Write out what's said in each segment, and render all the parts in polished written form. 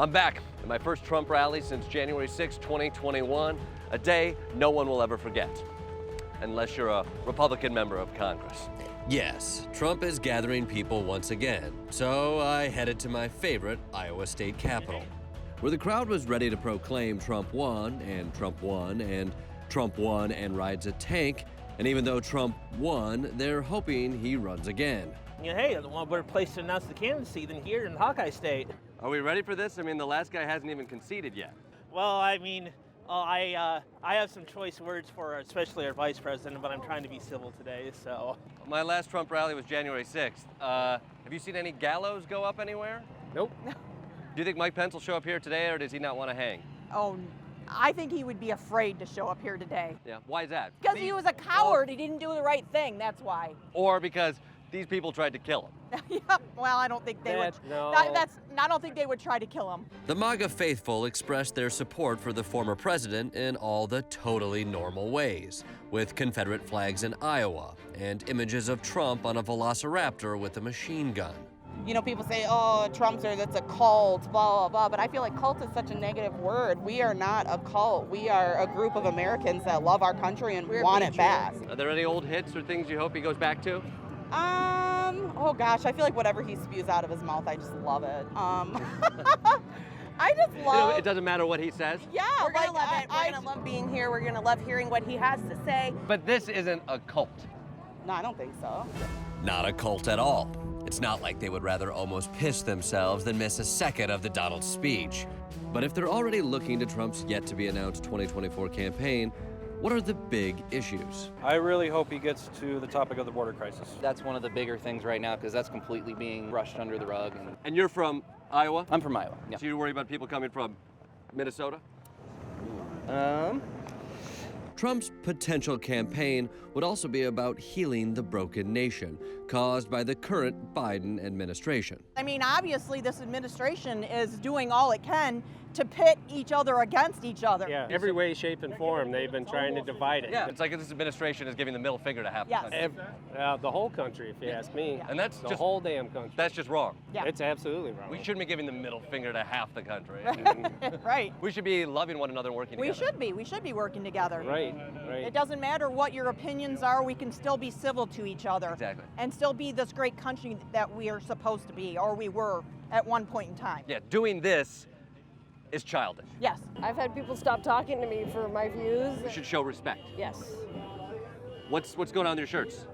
I'm back at my first Trump rally since January 6, 2021, a day no one will ever forget, unless you're a Republican member of Congress. Yes, Trump is gathering people once again, so I headed to my favorite Iowa state capitol, where the crowd was ready to proclaim Trump won, and Trump won, and Trump won and rides a tank, and even though Trump won, they're hoping he runs again. Hey, there's one better place to announce the candidacy than here in Hawkeye State. Are we ready for this? I mean, the last guy hasn't even conceded yet. Well, I mean, I have some choice words for especially our vice president, but I'm trying to be civil today, so. My last Trump rally was January 6th. Have you seen any gallows go up anywhere? Nope. Do you think Mike Pence will show up here today, or does he not want to hang? Oh, I think he would be afraid to show up here today. Yeah, why is that? Because he was a coward. He didn't do the right thing, that's why. Or because these people tried to kill him. Yeah, well, I don't think they would. No. I don't think they would try to kill him. The MAGA faithful expressed their support for the former president in all the totally normal ways, with Confederate flags in Iowa and images of Trump on a velociraptor with a machine gun. You know, people say, oh, that's a cult, blah, blah, blah, but I feel like cult is such a negative word. We are not a cult. We are a group of Americans that love our country and want it back. Are there any old hits or things you hope he goes back to? Oh gosh, I feel like whatever he spews out of his mouth, I just love it. I just love... You know, it doesn't matter what he says? Yeah, we're gonna love it. We're gonna love being here. We're gonna love hearing what he has to say. But this isn't a cult. No, I don't think so. Not a cult at all. It's not like they would rather almost piss themselves than miss a second of the Donald speech. But if they're already looking to Trump's yet-to-be-announced 2024 campaign, what are the big issues? I really hope he gets to the topic of the border crisis. That's one of the bigger things right now because that's completely being brushed under the rug. And you're from Iowa? I'm from Iowa, yeah. So you worry about people coming from Minnesota? Trump's potential campaign would also be about healing the broken nation caused by the current Biden administration. I mean, obviously, this administration is doing all it can to pit each other against each other. Yeah, every way, shape, and form, they've been trying to divide it. Yeah, it's like this administration is giving the middle finger to half the country. The whole country, if you ask me. And that's the just whole damn country. That's just wrong. Yeah. It's absolutely wrong. We shouldn't be giving the middle finger to half the country. Right. We should be loving one another and working together. We should be working together. Right. It doesn't matter what your opinions are, we can still be civil to each other. Exactly. And still be this great country that we are supposed to be, or we were at one point in time. Yeah, doing this is childish. Yes. I've had people stop talking to me for my views. We should show respect. Yes. What's going on with your shirts?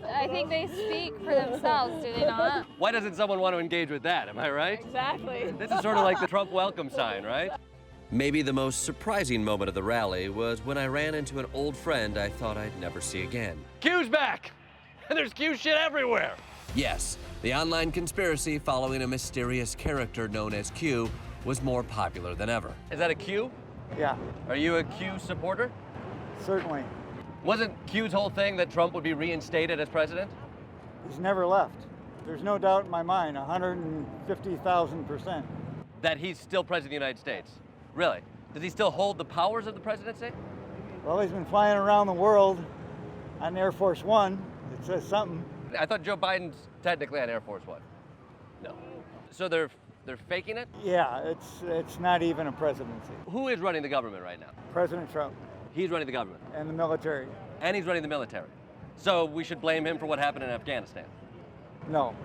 I think they speak for themselves, do they not? Why doesn't someone want to engage with that? Am I right? Exactly. This is sort of like the Trump welcome sign, right? Maybe the most surprising moment of the rally was when I ran into an old friend I thought I'd never see again. Q's back! And there's Q shit everywhere! Yes, the online conspiracy following a mysterious character known as Q was more popular than ever. Is that a Q? Yeah. Are you a Q supporter? Certainly. Wasn't Q's whole thing that Trump would be reinstated as president? He's never left. There's no doubt in my mind, 150,000%. That he's still president of the United States? Really? Does he still hold the powers of the presidency? Well, he's been flying around the world on Air Force One. It says something. I thought Joe Biden's technically on Air Force One. No. So they're faking it? Yeah, it's not even a presidency. Who is running the government right now? President Trump. He's running the government. And the military. And he's running the military. So we should blame him for what happened in Afghanistan. No.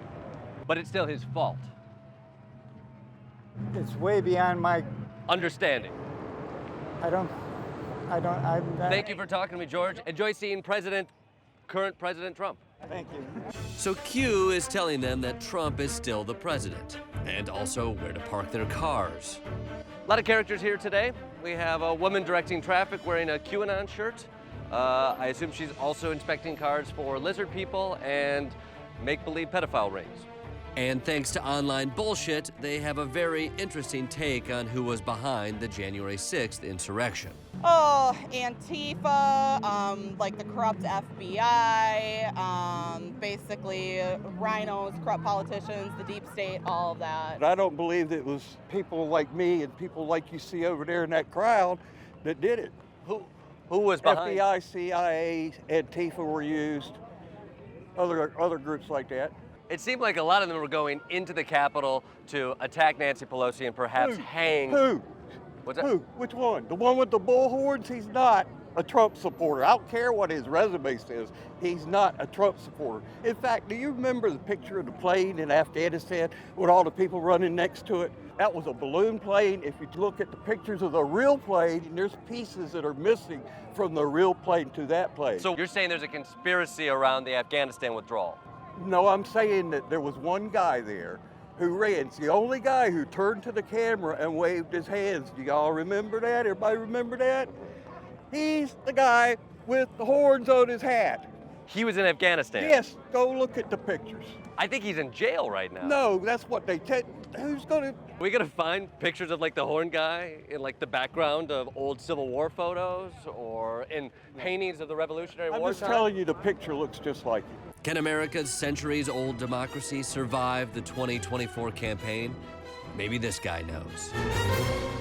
But it's still his fault. It's way beyond my understanding. I'm Thank you for talking to me, George. Enjoy seeing current President Trump. Thank you. So Q is telling them that Trump is still the president, and also where to park their cars. A lot of characters here today. We have a woman directing traffic wearing a QAnon shirt. I assume she's also inspecting cars for lizard people and make-believe pedophile rings. And thanks to online bullshit, they have a very interesting take on who was behind the January 6th insurrection. Oh, Antifa, like the corrupt FBI, basically rhinos, corrupt politicians, the deep state, all of that. I don't believe that it was people like me and people like you see over there in that crowd that did it. Who was behind? FBI, CIA, Antifa were used, other groups like that. It seemed like a lot of them were going into the Capitol to attack Nancy Pelosi and perhaps hang. Who? What's that? Who? Which one? The one with the bullhorns? He's not a Trump supporter. I don't care what his resume says. He's not a Trump supporter. In fact, do you remember the picture of the plane in Afghanistan with all the people running next to it? That was a balloon plane. If you look at the pictures of the real plane, there's pieces that are missing from the real plane to that plane. So you're saying there's a conspiracy around the Afghanistan withdrawal? No, I'm saying that there was one guy there who ran. It's the only guy who turned to the camera and waved his hands. Do y'all remember that? Everybody remember that? He's the guy with the horns on his hat. He was in Afghanistan? Yes, go look at the pictures. I think he's in jail right now. No, that's what they who's gonna? We gonna find pictures of like the horn guy in like the background of old Civil War photos or in paintings of the Revolutionary War? I'm just telling you, the picture looks just like it. Can America's centuries-old democracy survive the 2024 campaign? Maybe this guy knows.